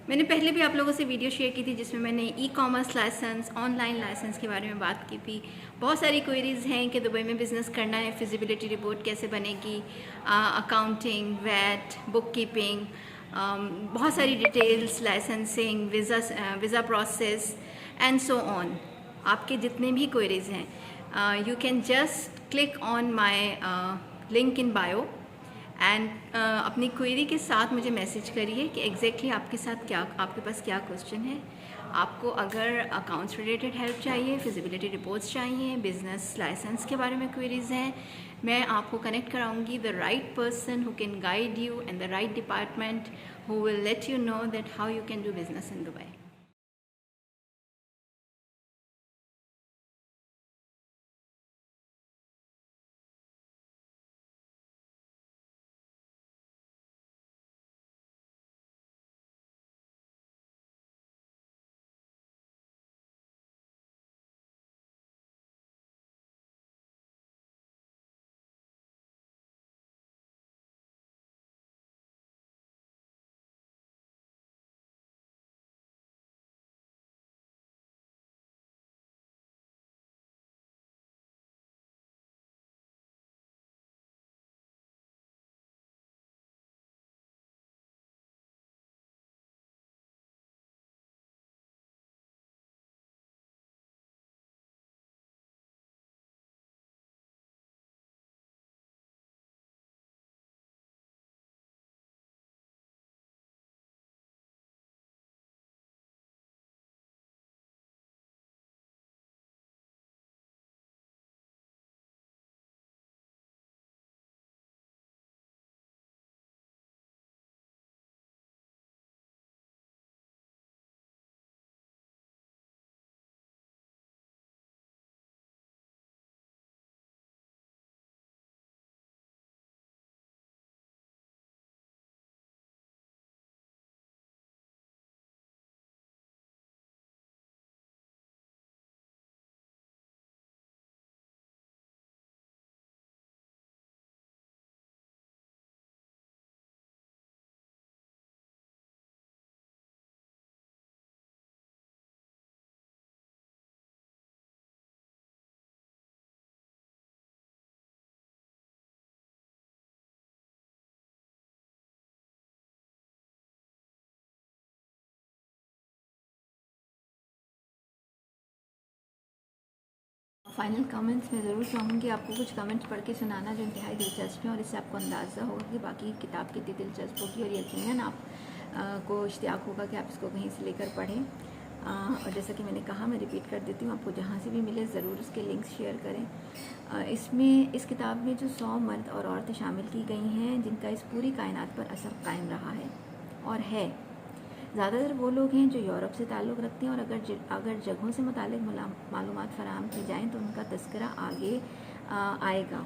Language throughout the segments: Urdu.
میں نے پہلے بھی آپ لوگوں سے ویڈیو شیئر کی تھی جس میں نے e commerce licence, online licence کے بارے میں بات کی تھی. بہت ساری کوئریز ہیں کہ دبئی میں بزنس کرنا ہے، فیزیبلٹی رپورٹ کیسے بنے گی، اکاؤنٹنگ، ویٹ، بک کیپنگ، بہت ساری details, licensing, visa process and so on. آپ کے جتنے بھی کوئریز ہیں you can just click on my link in bio and اپنی کوئری کے ساتھ مجھے میسیج کریے کہ ایگزیکٹلی آپ کے ساتھ کیا، آپ کے پاس کیا کوشچن ہے. آپ کو اگر اکاؤنٹس ریلیٹڈ ہیلپ چاہیے، فیزیبلٹی رپورٹس چاہیے، بزنس لائسنس کے بارے میں کوئریز ہیں، میں آپ کو کنیکٹ کراؤں گی the right person who can guide you and the right department who will let you know that how you can do business in Dubai. Final comments میں ضرور چاہوں گی آپ کو کچھ کمنٹس پڑھ کے سنانا جو انتہائی دلچسپ ہیں، اور اس سے آپ کو اندازہ ہوگا کہ باقی کتاب کتنی دلچسپ ہوگی، اور یقیناً آپ کو اشتیاق ہوگا کہ آپ اس کو کہیں سے لے کر پڑھیں. اور جیسا کہ میں نے کہا، میں ریپیٹ کر دیتی ہوں، آپ کو جہاں سے بھی ملے ضرور اس کے لنکس شیئر کریں. اس کتاب میں جو 100 مرد اور عورتیں شامل کی گئی ہیں جن کا اس پوری کائنات پر اثر قائم رہا ہے اور ہے. زیادہ تر وہ لوگ ہیں جو یورپ سے تعلق رکھتے ہیں، اور اگر جگہوں سے متعلق معلومات فراہم کی جائیں تو ان کا تذکرہ آگے آئے گا.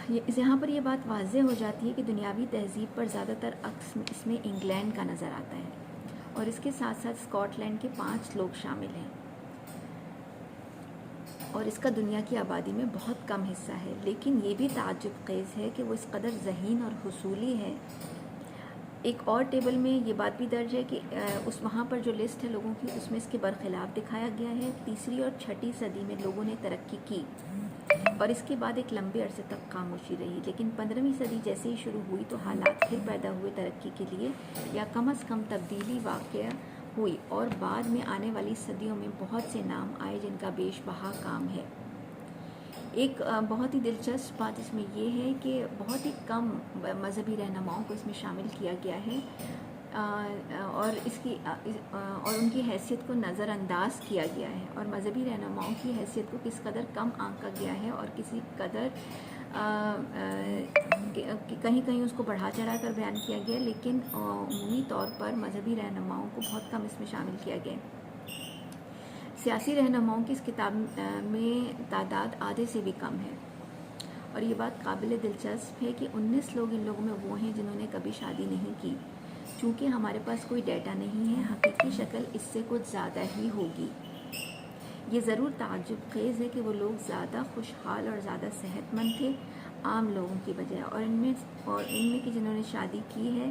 یہاں پر یہ بات واضح ہو جاتی ہے کہ دنیاوی تہذیب پر زیادہ تر عکس اس میں انگلینڈ کا نظر آتا ہے، اور اس کے ساتھ ساتھ اسکاٹ لینڈ کے 5 لوگ شامل ہیں، اور اس کا دنیا کی آبادی میں بہت کم حصہ ہے. لیکن یہ بھی تعجب خیز ہے کہ وہ اس قدر ذہین اور حصولی ہے. ایک اور ٹیبل میں یہ بات بھی درج ہے کہ وہاں پر جو لسٹ ہے لوگوں کی، اس میں اس کے برخلاف دکھایا گیا ہے. 3 اور 6 صدی میں لوگوں نے ترقی کی اور اس کے بعد ایک لمبے عرصے تک خاموشی رہی. لیکن 15ویں صدی جیسے ہی شروع ہوئی تو حالات پھر پیدا ہوئے ترقی کے لیے، یا کم از کم تبدیلی واقع ہوئی، اور بعد میں آنے والی صدیوں میں بہت سے نام آئے جن کا بیش بہا کام ہے. ایک بہت ہی دلچسپ بات اس میں یہ ہے کہ بہت ہی کم مذہبی رہنماؤں کو اس میں شامل کیا گیا ہے، اور ان کی حیثیت کو نظر انداز کیا گیا ہے، اور مذہبی رہنماؤں کی حیثیت کو کس قدر کم آنکا گیا ہے، اور کسی قدر کہیں کہیں اس کو بڑھا چڑھا کر بیان کیا گیا. لیکن عمومی طور پر مذہبی رہنماؤں کو بہت کم اس میں شامل کیا گیا. سیاسی رہنماؤں کی اس کتاب میں تعداد آدھے سے بھی کم ہے، اور یہ بات قابل دلچسپ ہے کہ 19 لوگ ان لوگوں میں وہ ہیں جنہوں نے کبھی شادی نہیں کی. چونکہ ہمارے پاس کوئی ڈیٹا نہیں ہے، حقیقی شکل اس سے کچھ زیادہ ہی ہوگی. یہ ضرور تعجب خیز ہے کہ وہ لوگ زیادہ خوشحال اور زیادہ صحت مند تھے عام لوگوں کی بجائے، اور ان میں کہ جنہوں نے شادی کی ہے